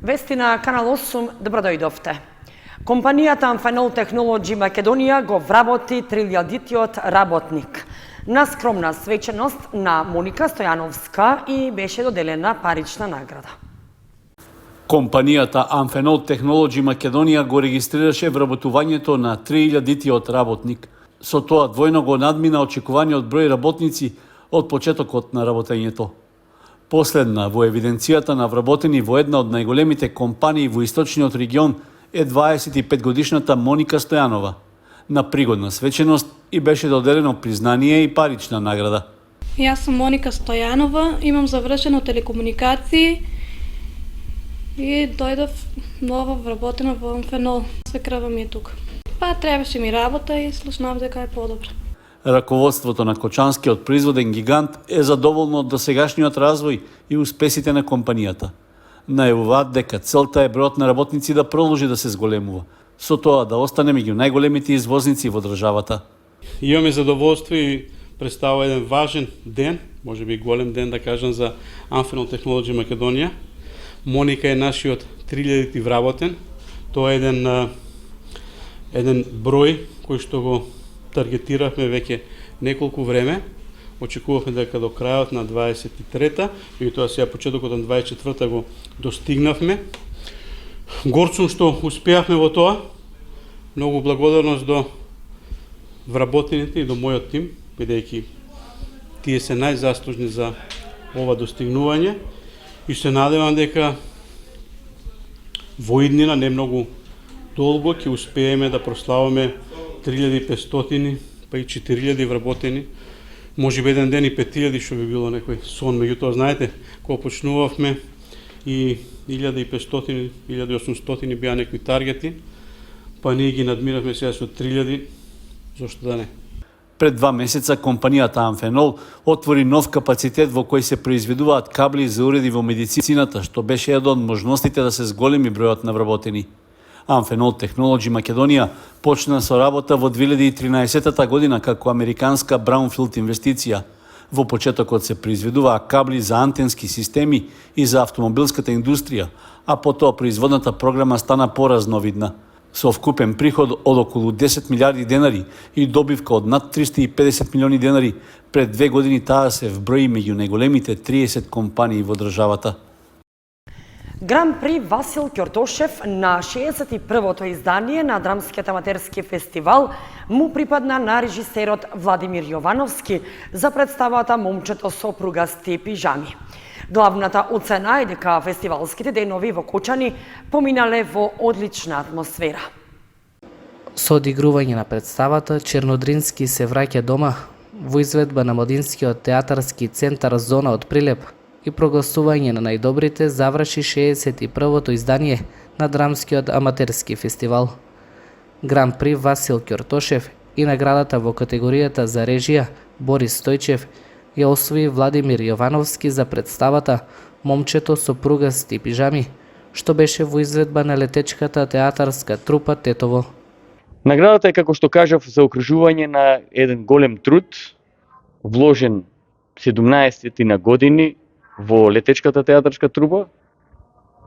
Вести на Канал 8, добродојдовте. Компанијата Amphenol Technology Македонија го вработи 3000-тиот работник. На скромна свеченост на Моника Стојановска и беше доделена парична награда. Компанијата Amphenol Technology Македонија го регистрираше вработувањето на 3000-тиот работник. Со тоа двојно го надмина очекуваниот број работници од почетокот на работењето. Последна во евиденцијата на вработени во една од најголемите компании во источниот регион е 25-годишната Моника Стојанова. На пригодна свеченост и беше доделено признание и парична награда. Јас сум Моника Стојанова, имам завршено телекомуникации и дојдов нова вработена во Amphenol. Свекрва ми е тука. Требаше ми работа и слушнав дека е подобро. Раководството на кочанскиот производен гигант е задоволно од досегашниот развој и успесите на компанијата. Најавуваат дека целта е бројот на работници да продолжи да се зголемува, со тоа да остане меѓу најголемите извозници во државата. Имаме задоволство и представува еден важен ден, можеби голем ден да кажам за Amphenol Technology Македонија. Моника е нашиот 3000-ти вработен. Тоа е еден број кој што го таргетиравме веќе неколку време. Очекувавме дека до крајот на 23-та, и тоа сега почетокот на 24-та го достигнавме. Горд сум што успеавме во тоа. Многу благодарност до вработените и до мојот тим, бидејќи тие се најзаслужни за ова достигнување и се надевам дека во иднина не многу долго ќе успееме да прославиме 3500 па и 4000 вработени, може би еден ден и 5000, што би било некој сон. Меѓутоа, знаете, кога почнувавме и 1500, 1800 беа некои таргети, па ние ги надмиравме сега со 3000, зошто да не? Пред 2 месеца компанијата Amphenol отвори нов капацитет во кој се произведуваат кабли за уреди во медицината, што беше една од можностите да се зголеми бројот на вработени. Amphenol Technology Македонија почна со работа во 2013 година како американска браунфилд инвестиција. Во почетокот се произведуваа кабли за антенски системи и за автомобилската индустрија, а потоа производната програма стана поразновидна. Со вкупен приход од околу 10 милиарди денари и добивка од над 350 милиони денари, пред 2 години таа се вброи меѓу најголемите 30 компании во државата. Гран при Васил Ќортошев на 61-то издание на Драмскиот аматерски фестивал му припадна на режисерот Владимир Јовановски за представата Момчето со пругасти пижами. Главната оцена е дека фестивалските денови во Кочани поминале во одлична атмосфера. Со одигрување на представата, Чернодрински се враќа дома во изведба на Младинскиот театарски центар Зона од Прилеп и прогласување на најдобрите заврши 61-то издание на Драмскиот аматерски фестивал. Гран при Васил Ќортошев и наградата во категоријата за режија Борис Стојчев ја освои Владимир Јовановски за представата Момчето со пругасти пижами, што беше во изведба на летечката театарска трупа Тетово. Наградата е, како што кажав, за окружување на еден голем труд, вложен 17 години во летечката театарска трупа,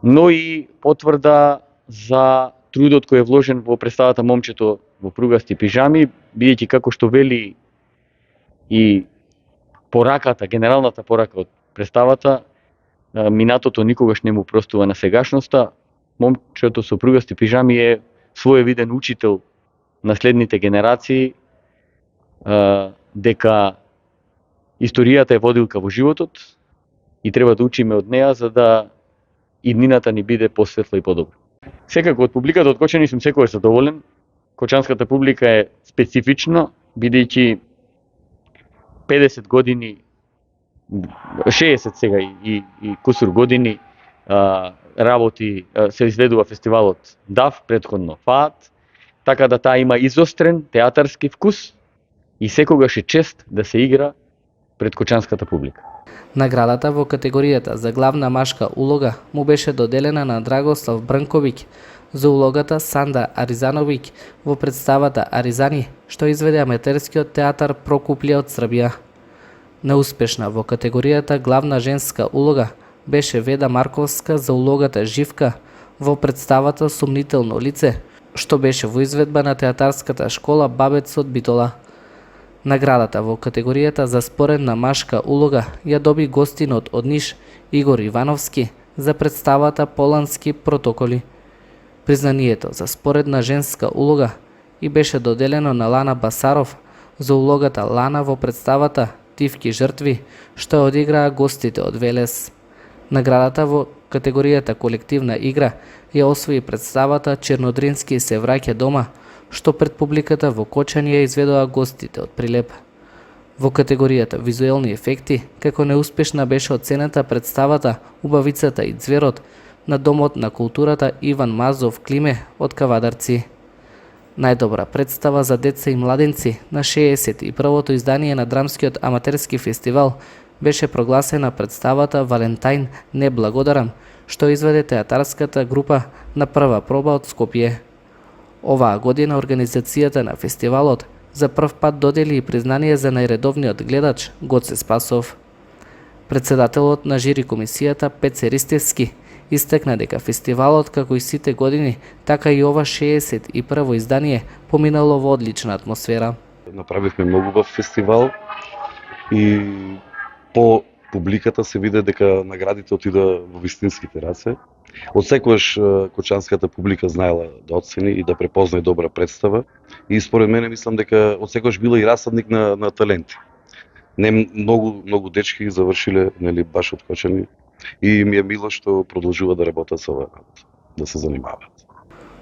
но и потврда за трудот кој е вложен во представата Момчето во пругасти пижами, бидејќи како што вели и пораката, генералната порака од представата, минатото никогаш не му простува на сегашноста. Момчето со пругасти пижами е своевиден учител на следните генерации, дека историјата е водилка во животот и треба да учиме од неа за да иднината ни биде посветла и подобра. Секако од публиката од Кочани сум секогаш задоволен. Кочанската публика е специфична, бидејќи 50 години, 60 сега и кусур години работи, се изведува фестивалот ДАФ, претходно ФААТ, така да таа има изострен театарски вкус и секогаш е чест да се игра пред кочанската публика. Наградата во категоријата за главна машка улога му беше доделена на Драгослав Брнковиќ за улогата Санда Аризановиќ во представата Аризани, што изведе аматерскиот театар Прокуплје од Србија. Неуспешна во категоријата главна женска улога беше Веда Марковска за улогата Живка во представата Сумнително лице, што беше во изведба на театарската школа Бабецот Битола. Наградата во категоријата за споредна машка улога ја доби гостинот од Ниш Игор Ивановски за представата Полански протоколи. Признанието за споредна женска улога и беше доделено на Лана Басаров за улогата Лана во представата Тивки жртви, што ја одиграа гостите од Велес. Наградата во категоријата колективна игра ја освои представата Чернодрински се враќа дома, што пред публиката во Кочани ја изведоа гостите од Прилеп. Во категоријата визуелни ефекти, како неуспешна беше оценета представата Убавицата и ѕверот на Домот на културата Иван Мазов Климе од Кавадарци. Најдобра представа за деца и младенци на 61-то издание на Драмскиот аматерски фестивал беше прогласена представата Валентајн не благодарам, што изведе театарската група на прва проба од Скопје. Оваа година организацијата на фестивалот за прв пат додели и признание за најредовниот гледач Гоце Спасов. Председателот на жири комисијата Пеце Ристевски истакна дека фестивалот, како и сите години, така и ова 61-во издание, поминало во одлична атмосфера. Направивме многу убав фестивал и по публиката се виде дека наградите отида во вистинските раце. Од секојаш кочанската публика знаела да оцени и да препознае добра представа и според мене мислам дека од секојаш била и расадник на таленти. Не многу дечки завршиле нели баш од Кочани и ми е мило што продолжува да работат со ова, да се занимаваат.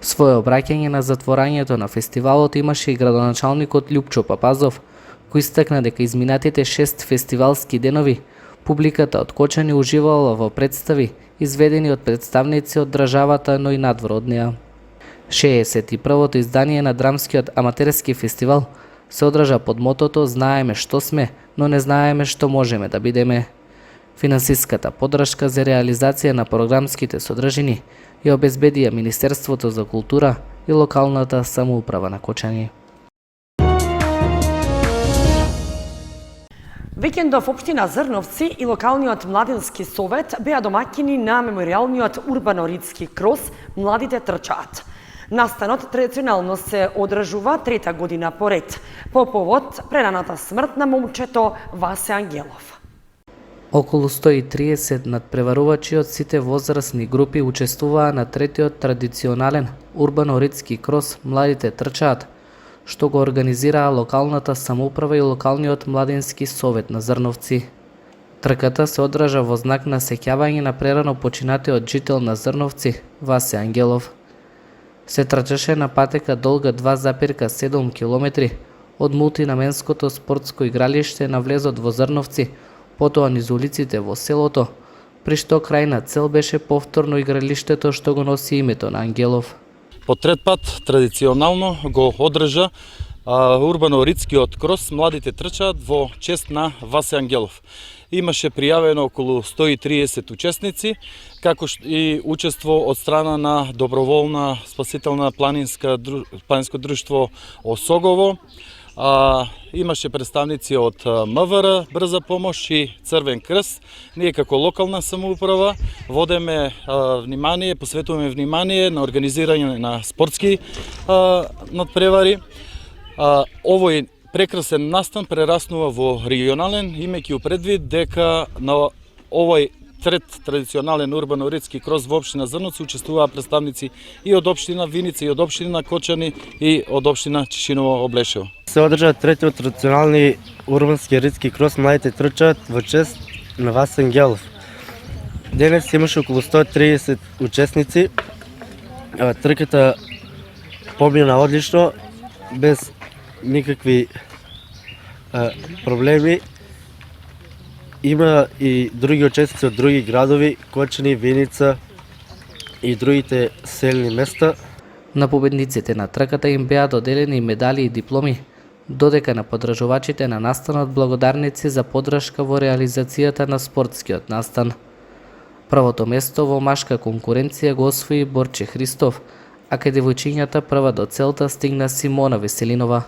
Свое обраќање на затворањето на фестивалот имаше и градоначалникот Љупчо Папазов, кој истакна дека изминатите 6 фестивалски денови публиката од Кочани уживала во представи изведени од представници од државата, но и надвор од неа. 61-то издание на Драмскиот аматерски фестивал се одржа под мотото "Знаеме што сме, но не знаеме што можеме да бидеме". Финансиската поддршка за реализација на програмските содржини ја обезбедија Министерството за култура и локалната самоуправа на Кочани. Викендов општина Зрновци и локалниот младински совет беа домаќини на мемориалниот урбано-ридски крос "Младите трчаат". Настанот традиционално се одржува трета година поред, по повод прераната смрт на момчето Васе Ангелов. Околу 130 надпреварувачи од сите возрастни групи учествуваа на третиот традиционален урбано-ридски крос "Младите трчаат", што го организираа локалната самоуправа и локалниот младински совет на Зрновци. Трката се одржа во знак на сеќавање на прерано починатиот жител на Зрновци, Васе Ангелов. Се трчаше на патека долга 2,7 км од мултинаменското спортско игралиште на влезот во Зрновци, потоа низ улиците во селото, при што крајна цел беше повторно игралиштето што го носи името на Ангелов. По трет пат традиционално го одржа урбано-ридскиот крос "Младите трчаат" во чест на Васе Ангелов. Имаше пријавено околу 130 учесници, како и учество од страна на доброволна спасителна планинско друштво Осогово. Имаше представници од МВР, Брза помош и Црвен крст. Ние како локална самоуправа водеме внимание, посветуваме внимание на организирање на спортски надпревари. Овој прекрасен настан прераснува во регионален, имајќи предвид дека на овој трет традиционален урбано-ридски крос во општина Зрновци учествуваа представници и од општина Виница, и од општина Кочани, и од општина Чешиново Облешево. Се одржа третиот традиционални урбански ридски крос "Младите трчаат" во чест на Васе Ангелов. Денес имаше околу 130 учесници. Трката помина одлично, без никакви проблеми. Има и други учесници од други градови, Кочани, Виница и другите селни места. На победниците на трката им беа доделени медали и дипломи, додека на подржувачите на настанот благодарници за поддршка во реализацијата на спортскиот настан. Првото место во машка конкуренција го освои Борче Христов, а кај девојчињата прва до целта стигна Симона Веселинова.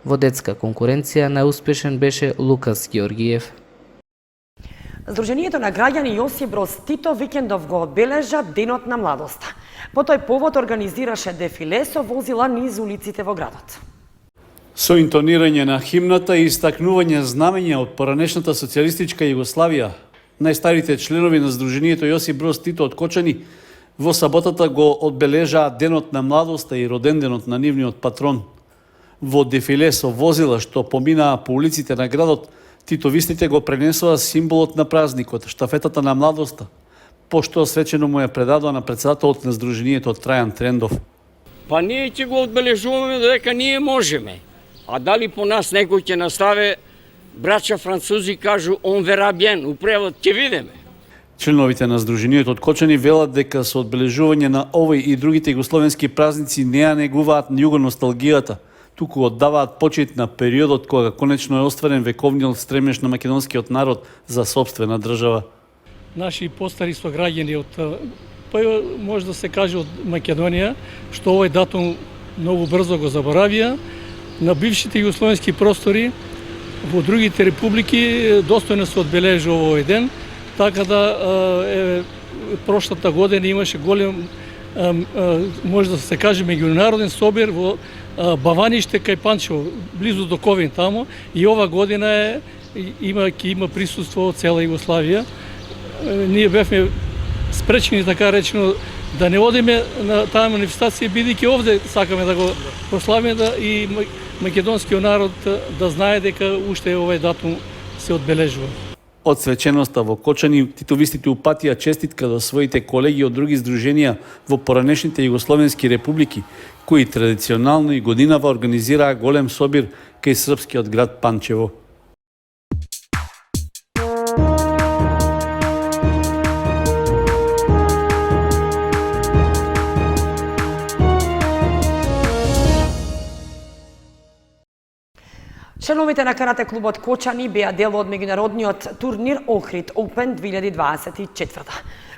Во детска конкуренција најуспешен беше Лукас Георгиев. Здруженијето на граѓани Јосип Броз Тито викендов го одбележа Денот на младоста. По тој повод организираше дефиле со возила низ улиците во градот. Со интонирање на химната и истакнување знамења од поранешната социјалистичка Југославија, најстарите членови на Здруженијето Јосип Броз Тито од Кочани во саботата го одбележаа Денот на младоста и роденденот на нивниот патрон. Во дефиле со возила што поминаа по улиците на градот, титовистите го пренесоа символот на празникот, штафетата на младоста, пошто свечено му е предадоа на председателот на Здруженијето Трајан Трендов. Па ние ќе го одбележуваме додека ние можеме. А дали по нас некој ќе наставе, браќа французи кажу on verra bien, у превод ќе видиме. Членовите на Здруженијето од Кочани велат дека со одбележување на овој и другите југословенски празници не ја негуваат југоносталгијата, туку оддаваат почит на периодот кога конечно е остварен вековниот стремеж на македонскиот народ за сопствена држава. Наши постари сограѓани од може да се каже од Македонија, што овој датум многу брзо го заборавија, на бившите југословенски простори во другите републики достојно се одбележува овој ден, така да прошлата година имаше голем, може да се каже, меѓународен собир во Баваниште кај Панчево, близу до Ковин тамо, и ова година има присуство од цела Југославија. Ние бевме спречени, така речено, да не одиме на таа манифестација, бидејќи овде сакаме да го прославиме и македонскиот народ да знае дека уште овој датум се одбележува. Од свеченоста во Кочани, титовистите упатија честитка до своите колеги од други здруженија во поранешните југословенски републики, кои традиционално и годинава организираа голем собир кај српскиот град Панчево. Членовите на карате клубот Кочани беа дел од меѓународниот турнир Охрид Open 2024.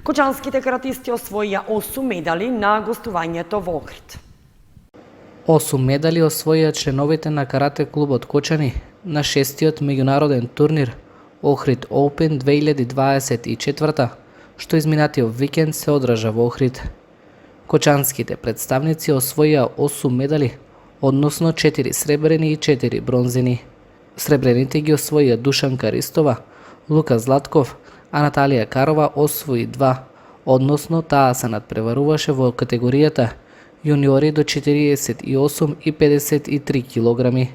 Кочанските каратисти освоија 8 медали на гостувањето во Охрид. 8 медали освоија членовите на карате клубот Кочани на 6-тиот меѓународен турнир Охрид Open 2024, што изминатиот викенд се одржа во Охрид. Кочанските представници освоија 8 медали, односно 4 сребрени и 4 бронзени. Сребрените ги освоија Душанка Ристова, Лука Златков, а Наталија Карова освои 2, односно таа се надпреваруваше во категоријата јуниори до 48 и 53 килограми.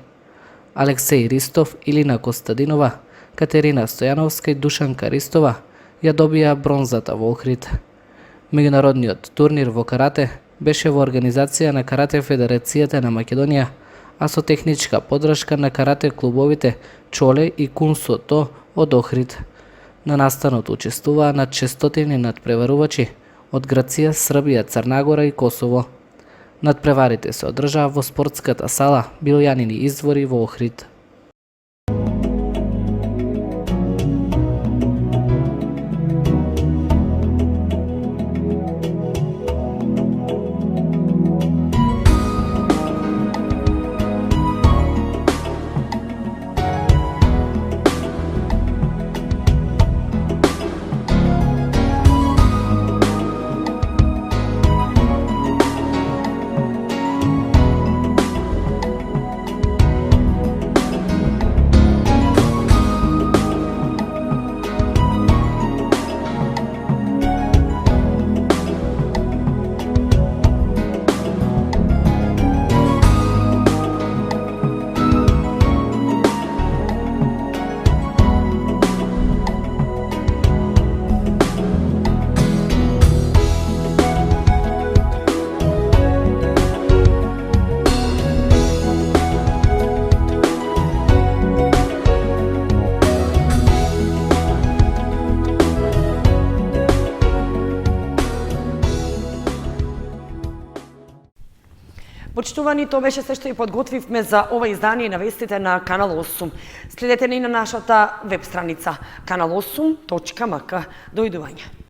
Алексеј Ристов, Илина Костадинова, Катерина Стојановска и Душанка Ристова ја добија бронзата во Охрид. Меѓународниот турнир во карате беше во организација на Карате Федерацијата на Македонија, а со техничка поддршка на карате клубовите Чоле и Кунсото од Охрид. На настанот учествуваа над 600 надпреварувачи од Грција, Србија, Црнагора и Косово. Надпреварите се одржаа во спортската сала Билјанини извори во Охрид. Почитувани, тоа беше се што и подготвивме за ова издание на вестите на Канал 8. Следете ни на нашата веб страница kanal8.mk. Дојдување.